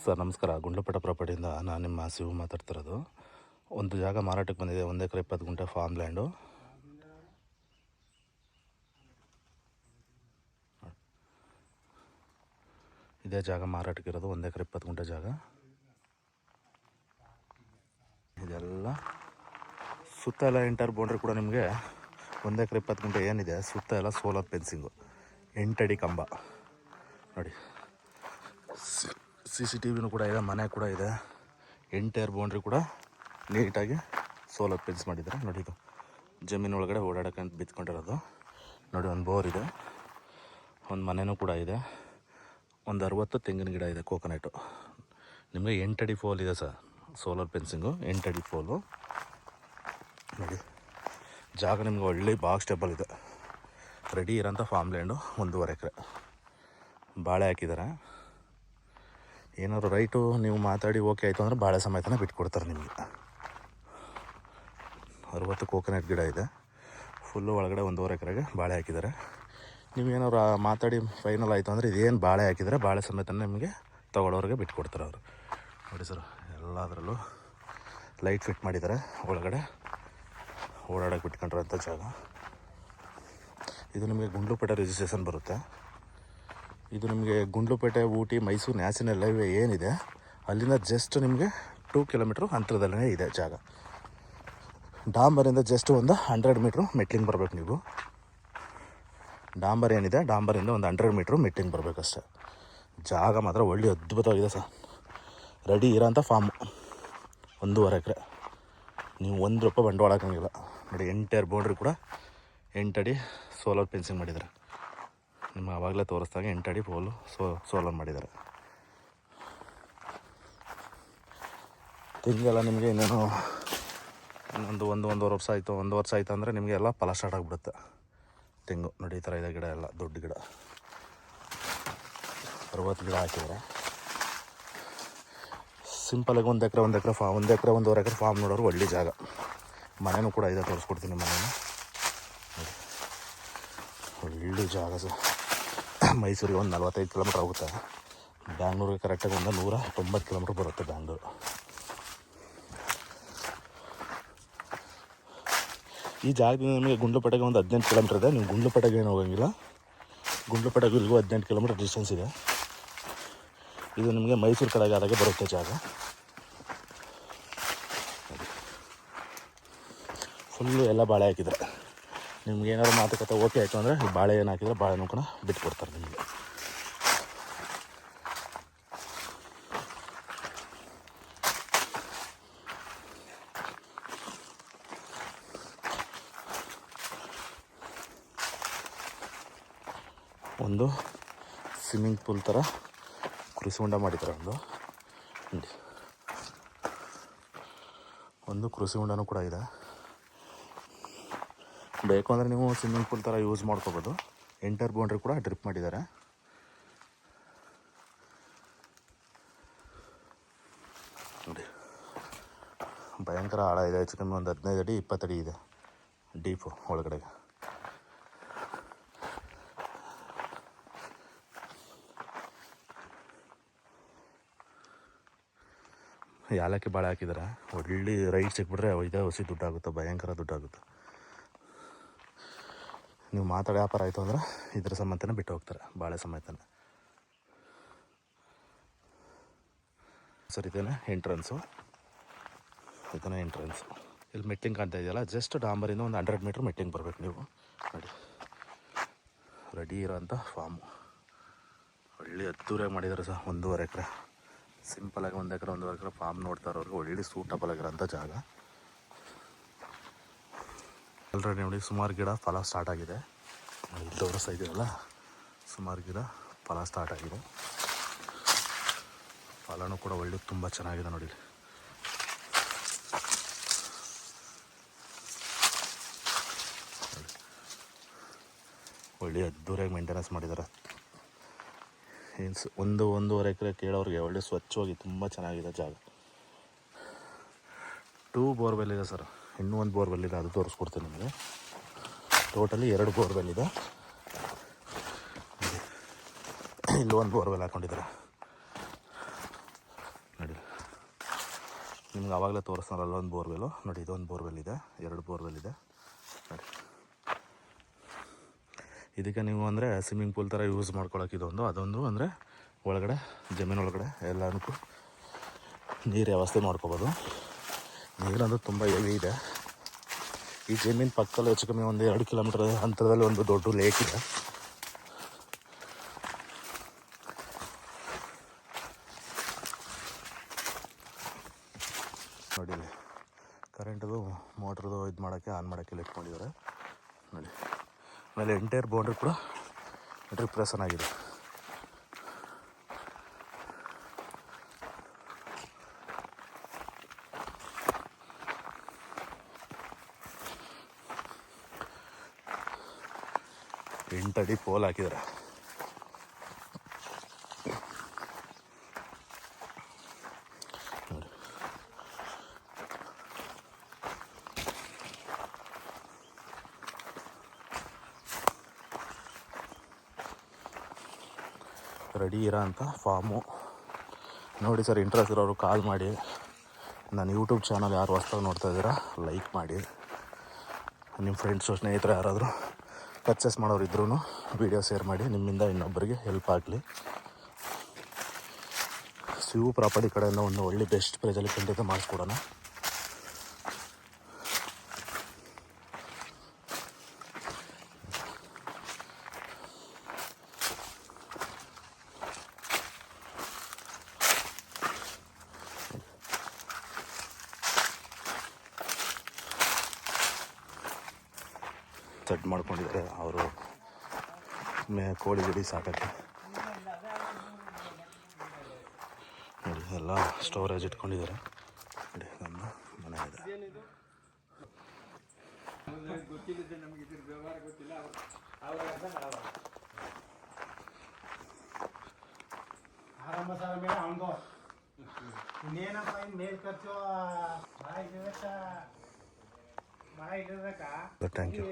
Sir ನಮಸ್ಕಾರ. ಗುಂಡ್ಲುಪೇಟೆ ಪ್ರಾಪರ್ಟಿಯಿಂದ ನಾನು ನಿಮ್ಮ ಶಿವು ಮಾತಾಡ್ತಿರೋದು. ಒಂದು ಜಾಗ ಮಾರಾಟಕ್ಕೆ ಬಂದಿದೆ, 1 ಎಕರೆ 20 ಗುಂಟೆ ಫಾರ್ಮ್ ಲ್ಯಾಂಡು. ಇದೇ ಜಾಗ ಮಾರಾಟಕ್ಕೆ ಇರೋದು, 1 ಎಕರೆ 20 ಗುಂಟೆ ಜಾಗ. ಇದೆಲ್ಲ ಸುತ್ತ ಎಲ್ಲ ಎಂಟರ್ ಬೌಂಡ್ರಿ ಕೂಡ ನಿಮಗೆ 1 ಎಕರೆ 20 ಗುಂಟೆ ಏನಿದೆ ಸುತ್ತ ಎಲ್ಲ ಸೋಲಾರ್ ಫೆನ್ಸಿಂಗು, 8 ಅಡಿ ಕಂಬ ನೋಡಿ. CCTVನೂ ಕೂಡ ಇದೆ, ಮನೆ ಕೂಡ ಇದೆ. ಎಂಟೈರ್ ಬೌಂಡ್ರಿ ಕೂಡ ನೀಟಾಗಿ ಸೋಲಾರ್ ಫೆನ್ಸ್ ಮಾಡಿದ್ದಾರೆ ನೋಡಿ. ಇದು ಜಮೀನು ಒಳಗಡೆ ಓಡಾಡೋಕ್ಕಂತ ಬಿತ್ಕೊಂಡಿರೋದು ನೋಡಿ. ಒಂದು ಬೋರ್ ಇದೆ, ಒಂದು ಮನೆಯೂ ಕೂಡ ಇದೆ, ಒಂದು 60 ತೆಂಗಿನ ಗಿಡ ಇದೆ, ಕೋಕೋನಟು. ನಿಮಗೆ 8 ಅಡಿ ಫೋಲ್ ಇದೆ ಸರ್, ಸೋಲಾರ್ ಫೆನ್ಸಿಂಗು 8 ಅಡಿ ಫೋಲು ನೋಡಿ. ಜಾಗ ನಿಮ್ಗೆ ಒಳ್ಳೆ ಬಾಕ್ಸ್ ಸ್ಟೆಬಲ್ ಇದೆ, ರೆಡಿ ಇರೋಂಥ ಫಾರ್ಮ್ ಲ್ಯಾಂಡು. 1.5 ಎಕರೆ ಬಾಳೆ ಹಾಕಿದ್ದಾರೆ. ಏನಾದ್ರು ರೈಟು ನೀವು ಮಾತಾಡಿ ಓಕೆ ಆಯಿತು ಅಂದರೆ ಬಾಳೆ ಸಮೇತನ ಬಿಟ್ಕೊಡ್ತಾರೆ ನಿಮಗೆ. 60 ಕೋಕೋನಟ್ ಗಿಡ ಇದೆ, ಫುಲ್ಲು ಒಳಗಡೆ 1.5 ಎಕರೆಗೆ ಬಾಳೆ ಹಾಕಿದ್ದಾರೆ. ನೀವೇನಾದ್ರು ಮಾತಾಡಿ ಫೈನಲ್ ಆಯಿತು ಅಂದರೆ ಇದೇನು ಬಾಳೆ ಹಾಕಿದರೆ ಬಾಳೆ ಸಮೇತ ನಿಮಗೆ ತೊಗೊಳೋರಿಗೆ ಬಿಟ್ಕೊಡ್ತಾರೆ ಅವರು ನೋಡಿ. ಸರ್ ಎಲ್ಲದರಲ್ಲೂ ಲೈಟ್ ಫಿಟ್ ಮಾಡಿದ್ದಾರೆ, ಒಳಗಡೆ ಓಡಾಡೋಕ್ಕೆ ಬಿಟ್ಕೊಂಡಿರೋಂಥ ಜಾಗ ಇದು. ನಿಮಗೆ ಗುಂಡ್ಲುಪೇಟೆ ರಿಜಿಸ್ಟ್ರೇಷನ್ ಬರುತ್ತೆ. ಇದು ನಿಮಗೆ ಗುಂಡ್ಲುಪೇಟೆ, ಊಟಿ, ಮೈಸೂರು ನ್ಯಾಷನಲ್ ಹೈವೇ ಏನಿದೆ ಅಲ್ಲಿಂದ ಜಸ್ಟ್ ನಿಮಗೆ 2 ಕಿಲೋಮೀಟ್ರ್ ಅಂತರದಲ್ಲೇ ಇದೆ ಜಾಗ. ಡಾಂಬರಿಂದ ಜಸ್ಟ್ ಒಂದು 100 ಮೀಟ್ರು ಮೆಟ್ಲಿಂಗ್ ಬರಬೇಕು ನೀವು. ಡಾಂಬರ್ ಏನಿದೆ, ಡಾಂಬರಿಂದ ಒಂದು 100 ಮೀಟ್ರು ಮೆಟ್ಲಿಂಗ್ ಬರಬೇಕಷ್ಟೆ. ಜಾಗ ಮಾತ್ರ ಒಳ್ಳೆ ಅದ್ಭುತವಾಗಿದೆ ಸರ್, ರೆಡಿ ಇರೋಂಥ ಫಾರ್ಮು. 1.5 ಎಕರೆ, ನೀವು 1 ರೂಪಾಯಿ ಬಂಡವಾಳ ಹಾಕೋಂಗಿಲ್ಲ ನೋಡಿ. ಎಂಟೈರ್ ಬೌಂಡ್ರಿ ಕೂಡ 8 ಅಡಿ ಸೋಲಾರ್ ಫೆನ್ಸಿಂಗ್ ಮಾಡಿದ್ದಾರೆ. ನಿಮ್ಮ ಆವಾಗಲೇ ತೋರಿಸ್ದಾಗ 8 ಅಡಿ ಪೋಲು ಸೋಲಾರ್ ಮಾಡಿದ್ದಾರೆ. ತೆಂಗೆಲ್ಲ ನಿಮಗೆ ಇನ್ನೇನು ಒಂದೂವರೆ ವರ್ಷ ಆಯಿತು, 1 ವರ್ಷ ಆಯಿತು ಅಂದರೆ ನಿಮಗೆ ಎಲ್ಲ ಫಲ ಸ್ಟಾರ್ಟ್ ಆಗಿಬಿಡುತ್ತೆ. ತೆಂಗು ನೋಡಿ, ಈ ಥರ ಇದೆ ಗಿಡ ಎಲ್ಲ, ದೊಡ್ಡ ಗಿಡ 60 ಗಿಡ ಹಾಕಿದ್ದಾರೆ. ಸಿಂಪಲಾಗಿ 1 ಎಕರೆ 1 ಎಕರೆ ಫಾರ್ಮ್, 1 ಎಕರೆ 1.5 ಎಕರೆ ಫಾರ್ಮ್ ನೋಡೋರು ಒಳ್ಳೆ ಜಾಗ. ಮನೆಯೂ ಕೂಡ ಇದೆ, ತೋರಿಸ್ಕೊಡ್ತೀನಿ ಮನೇನ. ಒಳ್ಳೆ ಜಾಗ ಸರ್. ಮೈಸೂರಿಗೆ ಒಂದು 45 ಕಿಲೋಮೀಟ್ರ್ ಆಗುತ್ತೆ, ಬ್ಯಾಂಗ್ಳೂರಿಗೆ ಕರೆಕ್ಟಾಗಿ ಒಂದು 190 ಕಿಲೋಮೀಟ್ರ್ ಬರುತ್ತೆ ಬ್ಯಾಂಗ್ಳೂರು. ಈ ಜಾಗದಿಂದ ನಿಮಗೆ ಗುಂಡ್ಲುಪೇಟೆಗೆ ಒಂದು 18 ಕಿಲೋಮೀಟ್ರ್ ಇದೆ. ನೀವು ಗುಂಡ್ಲುಪೇಟೆಗೆ ಏನು ಹೋಗೋಂಗಿಲ್ಲ, ಗುಂಡ್ಲುಪೇಟೆಗೆ ಇಲ್ಲಿಗೂ 18 ಕಿಲೋಮೀಟ್ರ್ ಡಿಸ್ಟೆನ್ಸ್ ಇದೆ. ಇದು ನಿಮಗೆ ಮೈಸೂರು ಕಡೆಗೆ ಆದಾಗೆ ಬರುತ್ತೆ ಜಾಗ. ಫುಲ್ಲು ಎಲ್ಲ ಬಾಳೆ ಹಾಕಿದ್ದಾರೆ. ನಿಮ್ಗೆ ಏನಾದ್ರು ಮಾತುಕತೆ ಓಕೆ ಆಯಿತು ಅಂದರೆ ಈ ಬಾಳೆ ಏನು ಹಾಕಿದರೆ ಬಾಳೆನೂ ಕೂಡ ಬಿಟ್ಕೊಡ್ತಾರೆ ನಿಮಗೆ. ಒಂದು ಸ್ವಿಮ್ಮಿಂಗ್ ಪೂಲ್ ಥರ ಕೃಷಿ ಹೊಂಡ ಮಾಡಿದ್ದಾರೆ. ಒಂದು ಕೃಷಿ ಹೊಂಡನೂ ಕೂಡ ಇದೆ. ಬೇಕು ಅಂದರೆ ನೀವು ಸ್ವಿಮ್ಮಿಂಗ್ ಪೂಲ್ ಥರ ಯೂಸ್ ಮಾಡ್ಕೋಬೋದು. ಎಂಟರ್ ಬೌಂಡ್ರಿ ಕೂಡ ಡ್ರಿಪ್ ಮಾಡಿದ್ದಾರೆ ನೋಡಿ. ಭಯಂಕರ ಆಳ ಇದೆ, ಹೆಚ್ಚು ಕಮ್ಮಿ ಒಂದು 15 ಅಡಿ 20 ಅಡಿ ಇದೆ ಡೀಪು ಒಳಗಡೆಗೆ. ಯಾಲಕ್ಕಿ ಬಾಳೆ ಹಾಕಿದ್ದಾರೆ. ಒಳ್ಳೆ ರೈಟ್ ಸಿಕ್ಬಿಟ್ರೆ ಇದೇ ಹೊಸಿ ದುಡ್ಡಾಗುತ್ತೆ, ಭಯಂಕರ ದುಡ್ಡಾಗುತ್ತೆ. ನೀವು ಮಾತಾಡಿ ವ್ಯಾಪಾರ ಆಯಿತು ಅಂದರೆ ಇದ್ರ ಸಮೇತನೇ ಬಿಟ್ಟು ಹೋಗ್ತಾರೆ, ಬಾಳೆ ಸಮೇತನೇ. ಸರ್ ಇದೇನೆ ಎಂಟ್ರೆನ್ಸು, ಇದನ್ನೇ ಎಂಟ್ರೆನ್ಸು. ಇಲ್ಲಿ ಮೆಟ್ಟಿಂಗ್ ಕಾಣ್ತಾ ಇದೆಯಲ್ಲ, ಜಸ್ಟ್ ಡಾಂಬರಿಂದ ಒಂದು 100 ಮೀಟ್ರ್ ಮೆಟ್ಟಿಂಗ್ ಬರಬೇಕು ನೀವು ನೋಡಿ. ರೆಡಿ ಇರೋಂಥ ಫಾರ್ಮು, ಒಳ್ಳೆ ಅದ್ದೂರಿಯಾಗಿ ಮಾಡಿದ್ದಾರೆ ಸರ್. 1.5 ಎಕರೆ ಸಿಂಪಲಾಗಿ 1 ಎಕರೆ 1.5 ಎಕರೆ ಫಾರ್ಮ್ ನೋಡ್ತಾ ಇರೋರಿಗೆ ಒಳ್ಳೆ ಸೂಟಬಲ್ ಆಗಿರೋಂಥ ಜಾಗ. ಆಲ್ರೆಡಿ ನೋಡಿ ಸುಮಾರು ಗಿಡ ಫಲ ಸ್ಟಾರ್ಟ್ ಆಗಿದೆ. ಇಲ್ಲಿ ತೋರಿಸ್ತಾ ಇದೆಯಲ್ಲ, ಸುಮಾರು ಗಿಡ ಫಲ ಸ್ಟಾರ್ಟ್ ಆಗಿದೆ. ಫಲನೂ ಕೂಡ ಒಳ್ಳೆ ತುಂಬ ಚೆನ್ನಾಗಿದೆ ನೋಡಿ. ಒಳ್ಳೆ ಅದ್ದೂರಿಯಾಗಿ ಮೇಂಟೆನೆನ್ಸ್ ಮಾಡಿದ್ದಾರೆ. ಏನು 1.5 ಎಕರೆ ಕೇಳೋರಿಗೆ ಒಳ್ಳೆ ಸ್ವಚ್ಛವಾಗಿ ತುಂಬ ಚೆನ್ನಾಗಿದೆ ಜಾಗ. 2 ಬೋರ್ವೆಲ್ ಇದೆ ಸರ್, ಇನ್ನೂ 1 ಬೋರ್ವೆಲ್ ಇದೆ, ಅದು ತೋರಿಸ್ಕೊಡ್ತೀನಿ ನಿಮಗೆ. ಟೋಟಲಿ 2 ಬೋರ್ವೆಲ್ ಇದೆ. ಇಲ್ಲಿ 1 ಬೋರ್ವೆಲ್ ಹಾಕ್ಕೊಂಡಿದ್ದಾರೆ. ನಿಮ್ಗೆ ಆವಾಗಲೇ ತೋರಿಸ್ತಾರಲ್ಲ ಅಲ್ಲೊಂದು ಬೋರ್ವೆಲ್ಲು ನೋಡಿ, ಇದೊಂದು ಬೋರ್ವೆಲ್ ಇದೆ, 2 ಬೋರ್ವೆಲ್ ಇದೆ ನೋಡಿ. ಇದಕ್ಕೆ ನೀವು ಅಂದರೆ ಸ್ವಿಮ್ಮಿಂಗ್ ಪೂಲ್ ಥರ ಯೂಸ್ ಮಾಡ್ಕೊಳಕ್ಕೆ ಇದೊಂದು, ಅದೊಂದು ಅಂದರೆ ಒಳಗಡೆ ಜಮೀನೊಳಗಡೆ ಎಲ್ಲನಕ್ಕೂ ನೀರು ವ್ಯವಸ್ಥೆ ಮಾಡ್ಕೊಬೋದು. ನೀರಂದ್ರೆ ತುಂಬ ಹೆವಿ ಇದೆ. ಈ ಜಮೀನು ಪಕ್ಕದಲ್ಲಿ ಹೆಚ್ಚು ಕಮ್ಮಿ ಒಂದು 2 ಕಿಲೋಮೀಟರ್ ಅಂತರದಲ್ಲಿ ಒಂದು ದೊಡ್ಡ ಲೇಕ್ ಇದೆ. ನೋಡಿ ಕರೆಂಟದು ಮೋಟ್ರದು ಇದು ಮಾಡೋಕ್ಕೆ ಆನ್ ಮಾಡೋಕ್ಕೆ ಇಟ್ಕೊಂಡಿದ್ದಾರೆ ನೋಡಿ. ಆಮೇಲೆ ಎಂಟೈರ್ ಬೌಂಡ್ರಿ ಕೂಡ ಡ್ರಿಪ್ರೇಷನ್ ಆಗಿದೆ. ಎಂಟಡಿ ಪೋಲ್ ಹಾಕಿದ್ದಾರೆ. ನೋಡಿ ರೆಡಿ ಇರೋ ಅಂಥ ಫಾರ್ಮು ನೋಡಿ ಸರ್. ಇಂಟ್ರೆಸ್ಟ್ ಇರೋರು ಕಾಲ್ ಮಾಡಿ. ನಾನು ಯೂಟ್ಯೂಬ್ ಚಾನಲ್ ಯಾರು ಹೊಸ್ದಾಗಿ ನೋಡ್ತಾ ಇದ್ದೀರಾ ಲೈಕ್ ಮಾಡಿ. ನಿಮ್ಮ ಫ್ರೆಂಡ್ಸು ಸ್ನೇಹಿತರು ಯಾರಾದರೂ ಪರ್ಚೇಸ್ ಮಾಡೋರು ಇದ್ರೂ ವೀಡಿಯೋ ಶೇರ್ ಮಾಡಿ, ನಿಮ್ಮಿಂದ ಇನ್ನೊಬ್ಬರಿಗೆ ಹೆಲ್ಪ್ ಆಗಲಿ. ಶಿವು ಪ್ರಾಪರ್ಟಿ ಕಡೆಯಿಂದ ಒಂದು ಒಳ್ಳೆ ಬೆಸ್ಟ್ ಪ್ರೈಸಲ್ಲಿ ಖಂಡಿತ ಮಾಡಿಸ್ಕೊಡೋಣ. ಸೆಟ್ ಮಾಡ್ಕೊಂಡಿದ್ದಾರೆ ಅವರು ಕೋಳಿ ಗಿಡಿ ಸಾಕಕ್ಕೆ. ನೋಡಿ ಎಲ್ಲ ಸ್ಟೋರೇಜ್ ಇಟ್ಕೊಂಡಿದ್ದಾರೆ ನೋಡಿ. ನಮ್ಮ ಮನೆ ಇದೆ. Thank you.